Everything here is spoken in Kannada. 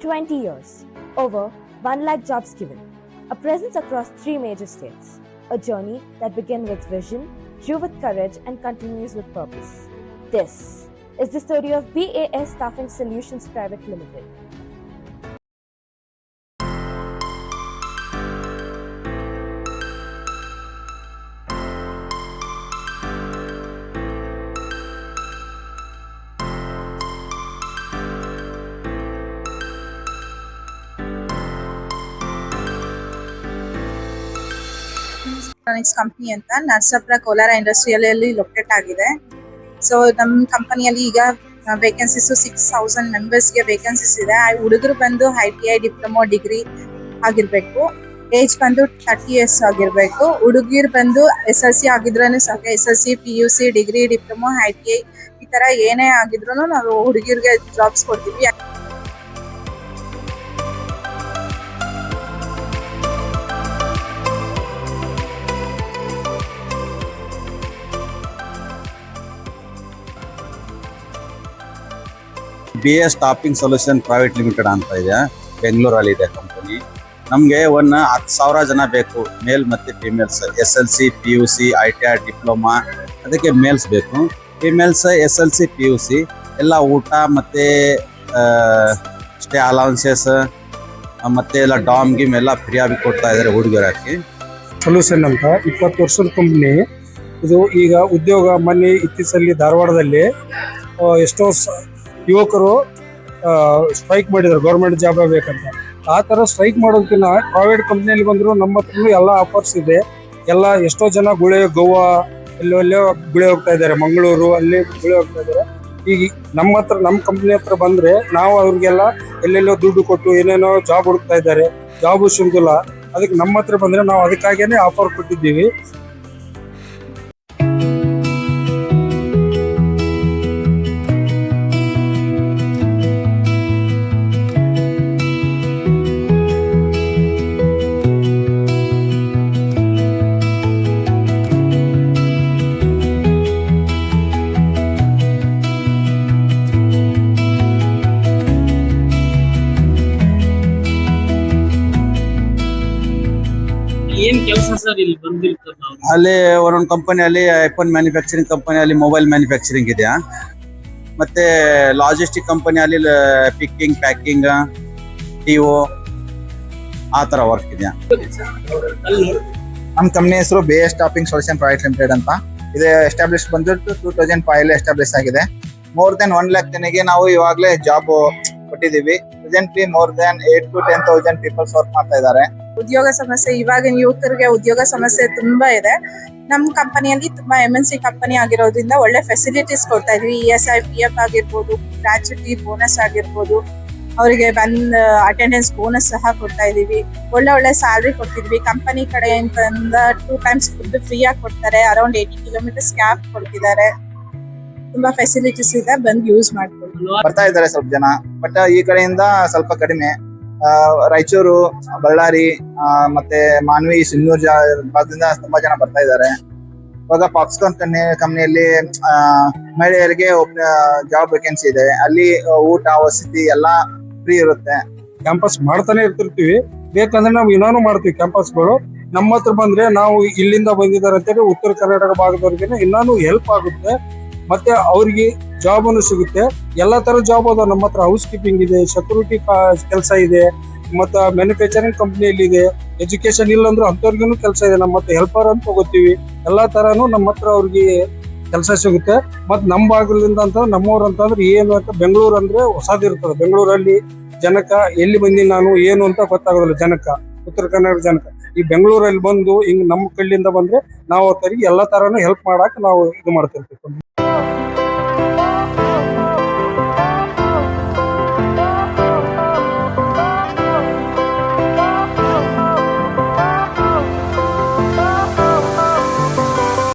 20 years, over 1 lakh jobs given, a presence across 3 major states, a journey that began with vision, grew with courage, and continues with purpose. This is the story of BAS Staffing Solutions Private Limited. Electronics company ಅಂತ ನರಸಾಪುರ ಕೋಲಾರ ಇಂಡಸ್ಟ್ರಿಯಲ್ಲಿ ಲೊಕೇಟ್ ಆಗಿದೆ. ಸೊ ನಮ್ಮ ಕಂಪನಿಯಲ್ಲಿ ಈಗ ವೇಕೆನ್ಸೀಸ್ 6,000 ಮೆಂಬರ್ಸ್ಗೆ ವೇಕೆನ್ಸೀಸ್ ಇದೆ. ಹುಡುಗರು ಬಂದು ITI ಡಿಪ್ಲೊಮಾ ಡಿಗ್ರಿ ಆಗಿರ್ಬೇಕು. ಏಜ್ ಬಂದು 30 years ಆಗಿರ್ಬೇಕು. ಹುಡುಗಿರು ಬಂದು SSLC ಆಗಿದ್ರೂ ಸಾಕು. SSLC, PUC, degree, diploma, ITI ಈ ತರ ಏನೇ ಆಗಿದ್ರು ನಾವು ಹುಡುಗಿರಿಗೆ ಜಾಬ್ಸ್ ಕೊಡ್ತೀವಿ. BAS staffing solution private limited ಅಂತ ಇದೆ, ಬೆಂಗಳೂರಲ್ಲಿ ಇದೆ ಕಂಪನಿ. ನಮಗೆ 10,000 ಜನ ಬೇಕು, ಮೇಲ್ ಮತ್ತು females. SLC, PUC, ITI diploma, ಅದಕ್ಕೆ ಮೇಲ್ಸ್ ಬೇಕು. ಫಿಮೇಲ್ಸ್ SLC, PUC ಎಲ್ಲ ಊಟ ಮತ್ತು ಸ್ಟೇ ಅಲೌನ್ಸಸ್ ಮತ್ತು ಎಲ್ಲ ಡಾಮ್ ಗಿಮ್ ಎಲ್ಲ ಫ್ರೀಯಾಗಿ ಕೊಡ್ತಾ ಇದ್ದಾರೆ ಹುಡುಗರಾಕಿ. ಸೊಲ್ಯೂಷನ್ ಅಂತ 20 ವರ್ಷದ ಕಂಪ್ನಿ ಇದು. ಈಗ ಉದ್ಯೋಗ ಮೊನ್ನೆ ಇತ್ತೀಚೆಗೆ ಧಾರವಾಡದಲ್ಲಿ ಎಷ್ಟೋ ಯುವಕರು ಸ್ಟ್ರೈಕ್ ಮಾಡಿದ್ರು, ಗೌರ್ಮೆಂಟ್ ಜಾಬ್ ಬೇಕಂತ. ಆ ಥರ ಸ್ಟ್ರೈಕ್ ಮಾಡೋದಕ್ಕಿಂತ ಪ್ರೈವೇಟ್ ಕಂಪ್ನಿಯಲ್ಲಿ ಬಂದರು ನಮ್ಮ ಹತ್ರ ಎಲ್ಲ ಆಫರ್ಸ್ ಇದೆ. ಎಲ್ಲ ಎಷ್ಟೋ ಜನ ಗೋವಾ ಎಲ್ಲೆಲ್ಲೋ ಗುಳೆ ಹೋಗ್ತಾ ಇದ್ದಾರೆ, ಮಂಗಳೂರು ಅಲ್ಲಿ ಗುಳೆ ಹೋಗ್ತಾ ಇದ್ದಾರೆ. ಈಗ ನಮ್ಮ ಕಂಪ್ನಿ ಹತ್ರ ಬಂದರೆ ನಾವು ಅವ್ರಿಗೆಲ್ಲ ಎಲ್ಲೆಲ್ಲೋ ದುಡ್ಡು ಕೊಟ್ಟು ಏನೇನೋ ಜಾಬ್ ಹುಡುಕ್ತಾ ಇದ್ದಾರೆ, ಜಾಬು ಸಿಗುದಿಲ್ಲ. ಅದಕ್ಕೆ ನಮ್ಮ ಹತ್ರ ಬಂದರೆ ನಾವು ಅದಕ್ಕಾಗಿಯೇ ಆಫರ್ ಕೊಟ್ಟಿದ್ದೀವಿ. ಅಲ್ಲಿ ಒಂದೊಂದು ಕಂಪನಿಯಲ್ಲಿ ಐಫೋನ್ ಮ್ಯಾನುಫ್ಯಾಕ್ಚರಿಂಗ್ ಕಂಪನಿಯಲ್ಲಿ ಮೊಬೈಲ್ ಮ್ಯಾನುಫ್ಯಾಕ್ಚರಿಂಗ್ ಇದೆ. ಮತ್ತೆ ಲಾಜಿಸ್ಟಿಕ್ ಕಂಪನಿಯಲ್ಲಿ ಪಿಕ್ಕಿಂಗ್, ಪ್ಯಾಕಿಂಗ್, TO ಆ ಥರ ವರ್ಕ್ ಇದೆ. ನಮ್ಮ ಕಂಪ್ನಿ ಹೆಸರು BAS staffing solution private limited ಅಂತ. ಇದು ಎಸ್ಟಾಬ್ಲಿಷ್ ಬಂದು 2005 ಎಸ್ಟಾಬ್ಲಿಷ್ ಆಗಿದೆ. ಮೋರ್ ದೆನ್ 1 lakh ಜನಕ್ಕೆ ನಾವು ಇವಾಗಲೇ ಜಾಬ್ ಕೊಟ್ಟಿದ್ದೀವಿ. Presently more than 8,000 to 10,000 peoples work ಮಾಡ್ತಾ ಇದ್ದಾರೆ. ಉದ್ಯೋಗ ಸಮಸ್ಯೆ ಇವಾಗಿನ ಯುವಕರಿಗೆ ಉದ್ಯೋಗ ಸಮಸ್ಯೆ ತುಂಬಾ ಇದೆ. ನಮ್ಮ ಕಂಪನಿಯಲ್ಲಿ ತುಂಬಾ MNC ಕಂಪನಿ ಆಗಿರೋದ್ರಿಂದ ಒಳ್ಳೆ ಫೆಸಿಲಿಟೀಸ್ ಕೊಡ್ತಾ ಇದ್ವಿ. ESI, PF ಆಗಿರ್ಬೋದು, ಗ್ರಾಚ್ಯುಟಿ ಬೋನಸ್ ಆಗಿರ್ಬೋದು, ಅವರಿಗೆ ಅಟೆಂಡೆನ್ಸ್ ಬೋನಸ್ ಸಹ ಕೊಡ್ತಾ ಇದೀವಿ. ಒಳ್ಳೆ ಸ್ಯಾಲ್ರಿ ಕೊಡ್ತಿದ್ವಿ. ಕಂಪನಿ ಕಡೆಯಿಂದ 2 times ಫುಡ್ ಫ್ರೀ ಆಗಿ ಕೊಡ್ತಾರೆ. ಅರೌಂಡ್ 80 kilometers ಕ್ಯಾಬ್ ಕೊಡ್ತಿದ್ದಾರೆ. ತುಂಬಾ ಫೆಸಿಲಿಟೀಸ್ ಇದೆ, ಬಂದು ಯೂಸ್ ಮಾಡ್ಕೊಳ್ಳಿ. ಬರ್ತಾ ಇದ್ದಾರೆ ಸ್ವಲ್ಪ ಜನ, ಬಟ್ ಈ ಕಡೆಯಿಂದ ಸ್ವಲ್ಪ ಕಡಿಮೆ. ರಾಯಚೂರು, ಬಳ್ಳಾರಿ ಮತ್ತೆ ಮಾನ್ವಿ, ಸಿನ್ನೂರ್ ಭಾಗದಿಂದ ತುಂಬಾ ಜನ ಬರ್ತಾ ಇದ್ದಾರೆ. ಇವಾಗ ಫಾಕ್ಸ್ಕಾನ್ ಕಂಪನಿಯಲ್ಲಿ ಮಹಿಳೆಯರಿಗೆ ಜಾಬ್ ವೇಕೆನ್ಸಿ ಇದೆ. ಅಲ್ಲಿ ಊಟ, ವಸತಿ ಎಲ್ಲ ಫ್ರೀ ಇರುತ್ತೆ. ಕ್ಯಾಂಪಸ್ ಮಾಡ್ತಾನೆ ಇರ್ತಿರ್ತೀವಿ. ಬೇಕಂದ್ರೆ ನಾವು ಇನ್ನೂ ಮಾಡ್ತೀವಿ ಕ್ಯಾಂಪಸ್ಗಳು. ನಮ್ಮ ಹತ್ರ ಬಂದ್ರೆ ನಾವು ಇಲ್ಲಿಂದ ಬಂದಿದ್ದಾರೆ ಅಂತೇಳಿ ಉತ್ತರ ಕರ್ನಾಟಕ ಭಾಗದವ್ರಿಗೆ ಇನ್ನೂ ಹೆಲ್ಪ್ ಆಗುತ್ತೆ. ಮತ್ತೆ ಅವ್ರಿಗೆ ಜಾಬ್ ಅನ್ನು ಸಿಗುತ್ತೆ. ಎಲ್ಲಾ ತರ ಜಾಬ್ ಅದ ನಮ್ಮ ಹತ್ರ. ಹೌಸ್ ಕೀಪಿಂಗ್ ಇದೆ, ಸೆಕ್ಯೂರಿಟಿ ಕೆಲಸ ಇದೆ, ಮತ್ತೆ ಮ್ಯಾನುಫ್ಯಾಕ್ಚರಿಂಗ್ ಕಂಪ್ನಿಯಲ್ಲಿ ಇದೆ. ಎಜುಕೇಶನ್ ಇಲ್ಲ ಅಂದ್ರೆ ಅಂತವ್ರಿಗೂ ಕೆಲಸ ಇದೆ. ನಮ್ಮ ಹತ್ರ ಹೆಲ್ಪರ್ ಅಂತ ತಗೋತೀವಿ. ಎಲ್ಲಾ ತರಾನು ನಮ್ಮ ಹತ್ರ ಅವ್ರಿಗೆ ಕೆಲಸ ಸಿಗುತ್ತೆ. ಮತ್ತೆ ನಮ್ಮ ಭಾಗದಿಂದ ಅಂತ ನಮ್ಮವ್ರು ಅಂತಂದ್ರೆ ಏನು ಅಂತ, ಬೆಂಗಳೂರು ಅಂದ್ರೆ ಹೊಸದಿರ್ತದೆ. ಬೆಂಗಳೂರಲ್ಲಿ ಜನಕ ಎಲ್ಲಿ ಬಂದಿನಿ ನಾನು ಏನು ಅಂತ ಗೊತ್ತಾಗೋದಿಲ್ಲ ಜನಕ, ಉತ್ತರ ಕನ್ನಡ ಜನಕ. ಈ ಬೆಂಗಳೂರಲ್ಲಿ ಬಂದು ಹಿಂಗ್ ನಮ್ಮ ಕಳ್ಳಿಯಿಂದ ಬಂದ್ರೆ ನಾವು ಅವ್ರಿಗೆ ಎಲ್ಲಾ ತರಾನು ಹೆಲ್ಪ್ ಮಾಡಕ್ ನಾವು ಇದು ಮಾಡ್ತಿರ್ತೀವಿ.